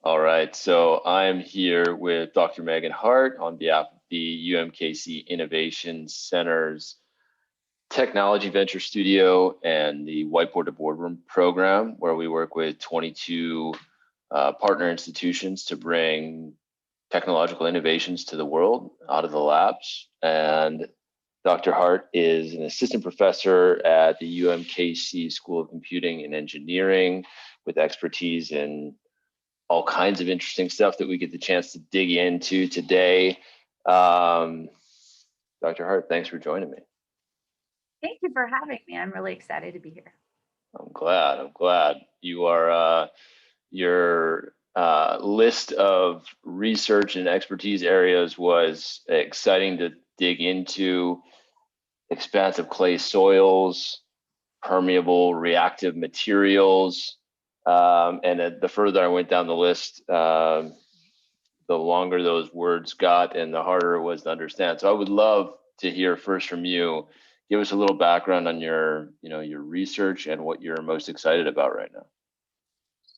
All right, so I'm here with Dr. Megan Hart on behalf of the UMKC Innovation Center's Technology Venture Studio and the Whiteboard to Boardroom program, where we work with 22 partner institutions to bring technological innovations to the world out of the labs. And Dr. Hart is an assistant professor at the UMKC School of Computing and Engineering with expertise in all kinds of interesting stuff that we get the chance to dig into today. Dr. Hart, thanks for joining me. Thank you for having me. I'm really excited to be here. I'm glad. You are, your list of research and expertise areas was exciting to dig into. Expansive clay soils, permeable reactive materials. And the further I went down the list, the longer those words got and the harder it was to understand. So I would love to hear first from you. Give us a little background on your research and what you're most excited about right now.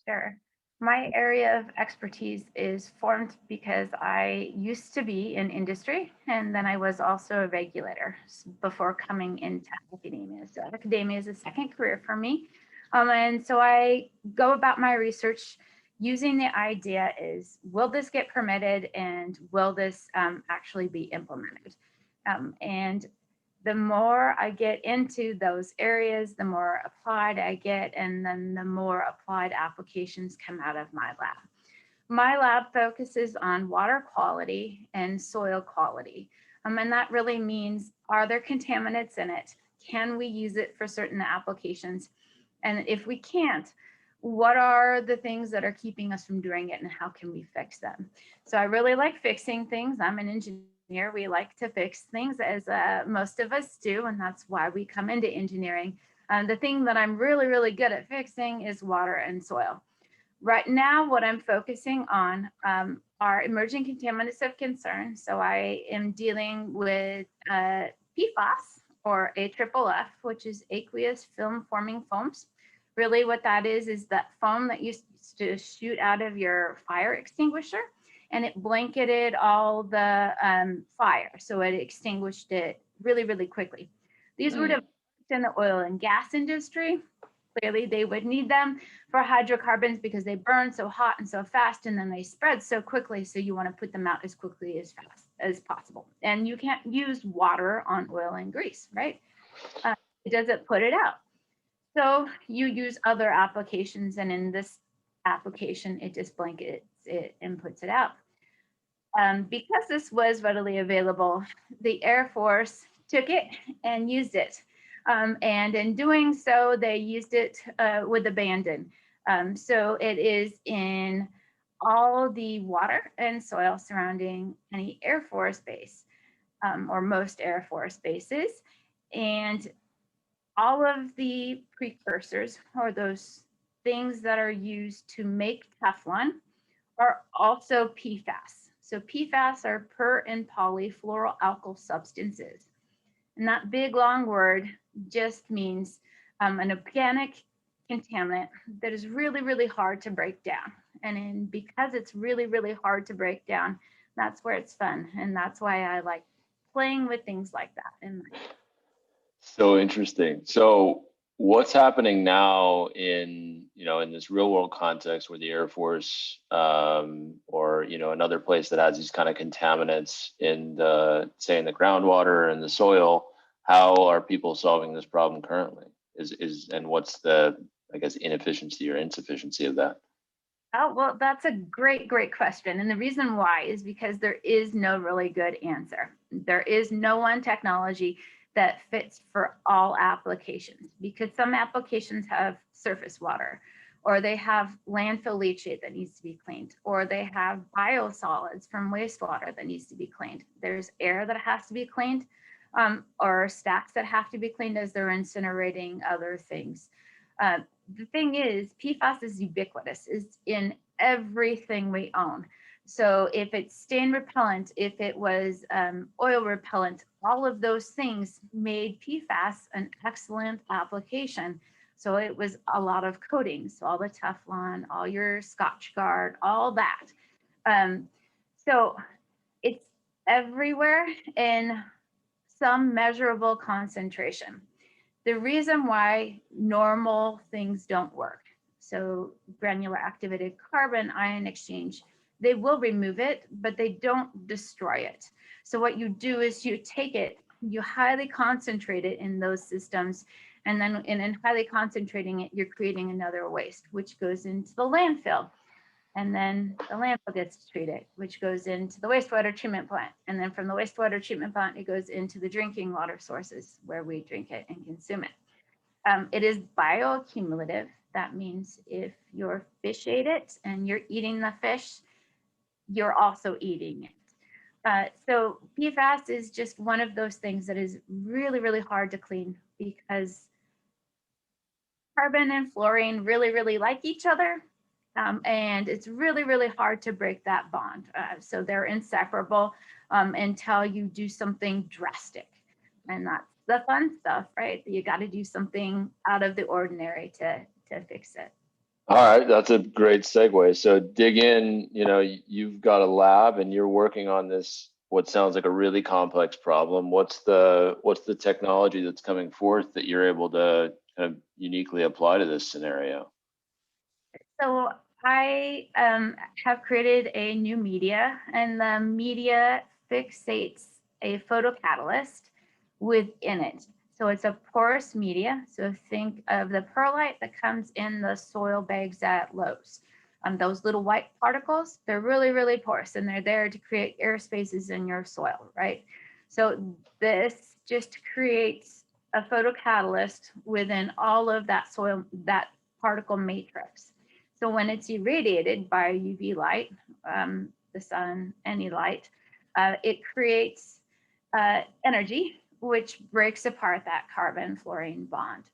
Sure. My area of expertise is formed because I used to be in industry and then I was also a regulator before coming into academia. So academia is a second career for me. And so I go about my research using the idea is, will this get permitted and will this actually be implemented? And the more I get into those areas, the more applied I get, and then the more applied applications come out of my lab. My lab focuses on water quality and soil quality. And that really means, are there contaminants in it? Can we use it for certain applications? And if we can't, what are the things that are keeping us from doing it and how can we fix them? So I really like fixing things. I'm an engineer. We like to fix things as most of us do, and that's why we come into engineering. The thing that I'm really, really good at fixing is water and soil. Right now, what I'm focusing on are emerging contaminants of concern. So I am dealing with PFAS or AFFF, which is aqueous film forming foams. Really what that is that foam that used to shoot out of your fire extinguisher, and it blanketed all the fire. So it extinguished it really, really quickly. These were developed in the oil and gas industry. Clearly, they would need them for hydrocarbons because they burn so hot and so fast, and then they spread so quickly. So you want to put them out as quickly as fast as possible. And you can't use water on oil and grease, right? It doesn't put it out. So you use other applications, and in this application, it just blankets it and puts it out. Because this was readily available, the Air Force took it and used it. And in doing so, they used it with abandon. So it is in all the water and soil surrounding any Air Force base or most Air Force bases. And all of the precursors or those things that are used to make Teflon are also PFAS. So PFAS are per and polyfluoroalkyl substances. And that big long word just means an organic contaminant that is really, really hard to break down. And because it's really, really hard to break down, that's where it's fun. And that's why I like playing with things like that. So interesting. So what's happening now in this real world context where the Air Force or another place that has these kind of contaminants in the groundwater and the soil, how are people solving this problem currently? And what's the, I guess, inefficiency or insufficiency of that? Oh, well, that's a great, great question. And the reason why is because there is no really good answer. There is no one technology that fits for all applications because some applications have surface water, or they have landfill leachate that needs to be cleaned, or they have biosolids from wastewater that needs to be cleaned. There's air that has to be cleaned, or stacks that have to be cleaned as they're incinerating other things. The thing is, PFAS is ubiquitous. It's in everything we own. So if it's stain repellent, if it was oil repellent, all of those things made PFAS an excellent application So it was a lot of coatings, so all the Teflon, all your Scotch Guard, all that. So it's everywhere in some measurable concentration. The reason why normal things don't work, so granular activated carbon ion exchange, they will remove it, but they don't destroy it. So what you do is you take it, you highly concentrate it in those systems, and then in highly concentrating it, you're creating another waste, which goes into the landfill. And then the landfill gets treated, which goes into the wastewater treatment plant. And then from the wastewater treatment plant, it goes into the drinking water sources where we drink it and consume it. It is bioaccumulative. That means if your fish ate it and you're eating the fish, you're also eating it. So PFAS is just one of those things that is really, really hard to clean because carbon and fluorine really, really like each other. And it's really, really hard to break that bond. So they're inseparable until you do something drastic. And that's the fun stuff, right? You got to do something out of the ordinary to fix it. All right, that's a great segue. So dig in, you've got a lab and you're working on this, what sounds like a really complex problem. What's the technology that's coming forth that you're able to kind of uniquely apply to this scenario? So I have created a new media, and the media fixates a photocatalyst within it. So it's a porous media. So think of the perlite that comes in the soil bags at Lowe's. Those little white particles, they're really, really porous, and they're there to create air spaces in your soil, right? So this just creates a photocatalyst within all of that soil, that particle matrix. So when it's irradiated by UV light, the sun, any light, it creates energy, which breaks apart that carbon fluorine bond.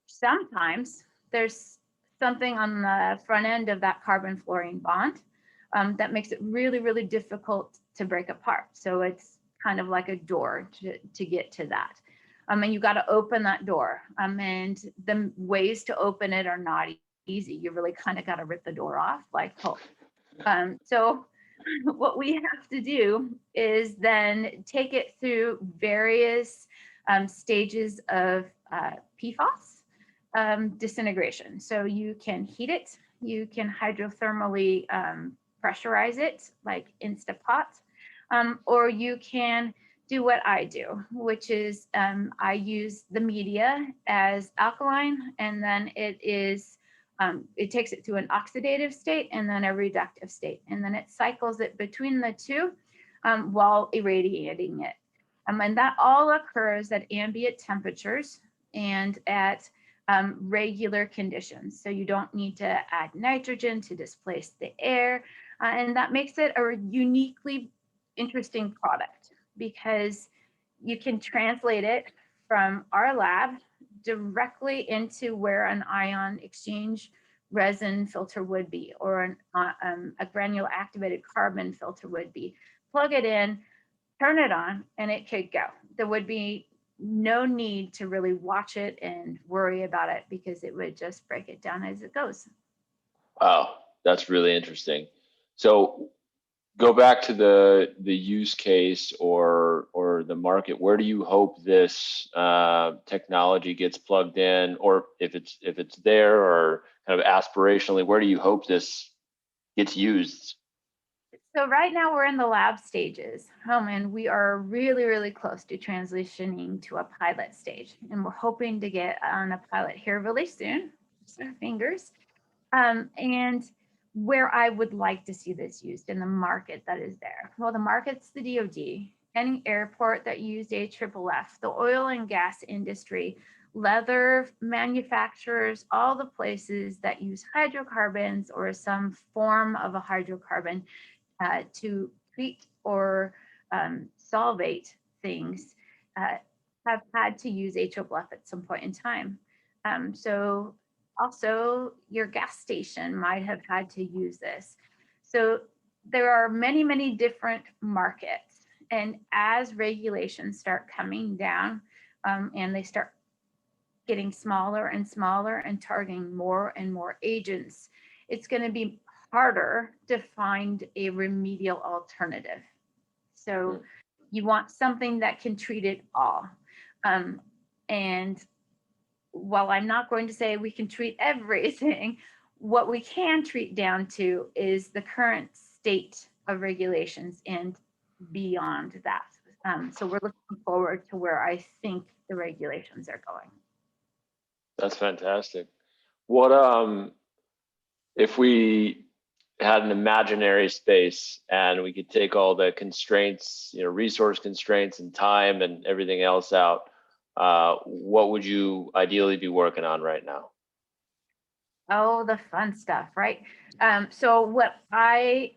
Sometimes there's something on the front end of that carbon fluorine bond that makes it really, really difficult to break apart. So it's kind of like a door to get to that. And you got to open that door. And the ways to open it are not easy. You really kind of got to rip the door off like Hulk. So what we have to do is then take it through various stages of PFAS disintegration. So you can heat it, you can hydrothermally pressurize it like Instapot, or you can do what I do, which is I use the media as alkaline, and then it takes it to an oxidative state and then a reductive state. And then it cycles it between the two while irradiating it. And that all occurs at ambient temperatures and at regular conditions. So you don't need to add nitrogen to displace the air. And that makes it a uniquely interesting product because you can translate it from our lab directly into where an ion exchange resin filter would be, or a granular activated carbon filter would be. Plug it in, turn it on, and it could go. There would be no need to really watch it and worry about it because it would just break it down as it goes. Wow, that's really interesting. So go back to the use case or the market. Where do you hope this technology gets plugged in, or if it's there, or kind of aspirationally, where do you hope this gets used? So right now we're in the lab stages, and we are really, really close to transitioning to a pilot stage, and we're hoping to get on a pilot here really soon. Just our fingers. And where I would like to see this used in the market that is there. Well, the market's the DoD, any airport that used AFFF, the oil and gas industry, leather manufacturers, all the places that use hydrocarbons or some form of a hydrocarbon to treat or solvate things have had to use AFFF at some point in time. So also your gas station might have had to use this. So there are many, many different markets. And as regulations start coming down and they start getting smaller and smaller and targeting more and more agents, it's going to be harder to find a remedial alternative. So you want something that can treat it all. And while I'm not going to say we can treat everything, what we can treat down to is the current state of regulations and beyond that. So we're looking forward to where I think the regulations are going. That's fantastic. What if we had an imaginary space and we could take all the constraints, resource constraints and time and everything else out, what would you ideally be working on right now? Oh, the fun stuff, right? So what I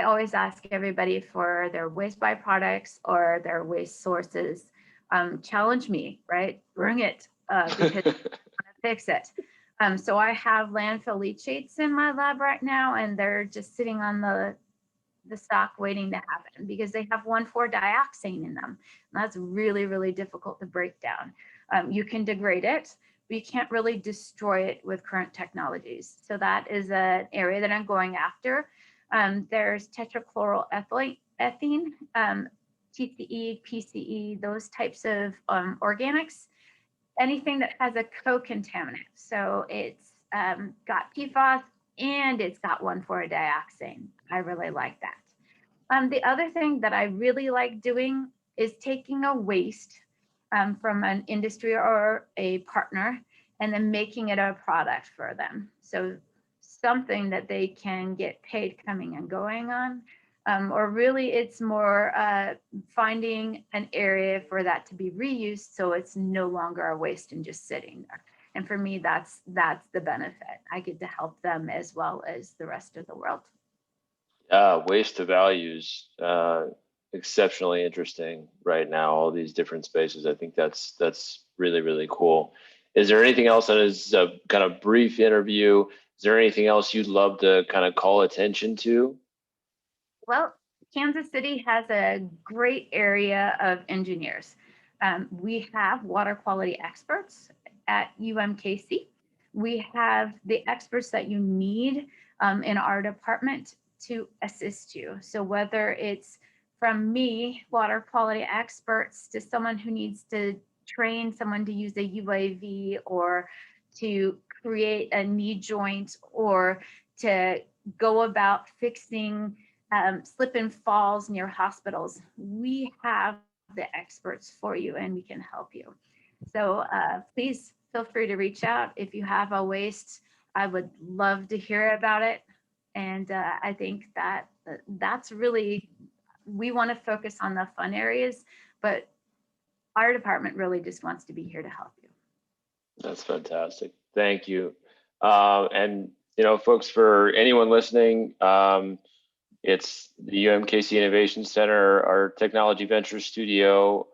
always ask everybody for their waste byproducts or their waste sources. Challenge me, right? Bring it, because I want to fix it. So I have landfill leachates in my lab right now, and they're just sitting on the stock waiting to happen because they have 1,4-dioxane in them. And that's really, really difficult to break down. You can degrade it, but you can't really destroy it with current technologies. So that is an area that I'm going after. There's tetrachloroethylene, TCE, PCE, those types of organics, anything that has a co-contaminant. So it's got PFAS and it's got 1,4-dioxane. I really like that. The other thing that I really like doing is taking a waste from an industry or a partner and then making it a product for them. So something that they can get paid coming and going on. Or really it's more finding an area for that to be reused so it's no longer a waste and just sitting there. And for me, that's the benefit. I get to help them as well as the rest of the world. Waste to values, exceptionally interesting right now, all these different spaces. I think that's really, really cool. Is there anything else that is a kind of brief interview? Is there anything else you'd love to kind of call attention to? Well, Kansas City has a great area of engineers. We have water quality experts at UMKC. We have the experts that you need in our department to assist you. So whether it's from me, water quality experts, to someone who needs to train someone to use a UAV or to create a knee joint or to go about fixing slip and falls near hospitals, we have the experts for you and we can help you. So please feel free to reach out if you have a waste. I would love to hear about it. And I think that's really, we want to focus on the fun areas, but our department really just wants to be here to help you. That's fantastic. Thank you. And, folks, for anyone listening, it's the UMKC Innovation Center, our Technology Venture Studio.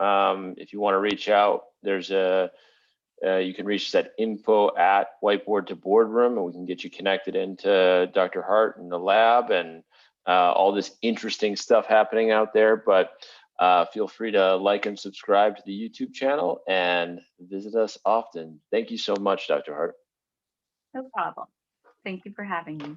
If you want to reach out, there's you can reach us at info@whiteboard to boardroom, and we can get you connected into Dr. Hart and the lab and all this interesting stuff happening out there. But feel free to like and subscribe to the YouTube channel and visit us often. Thank you so much, Dr. Hart. No problem. Thank you for having me.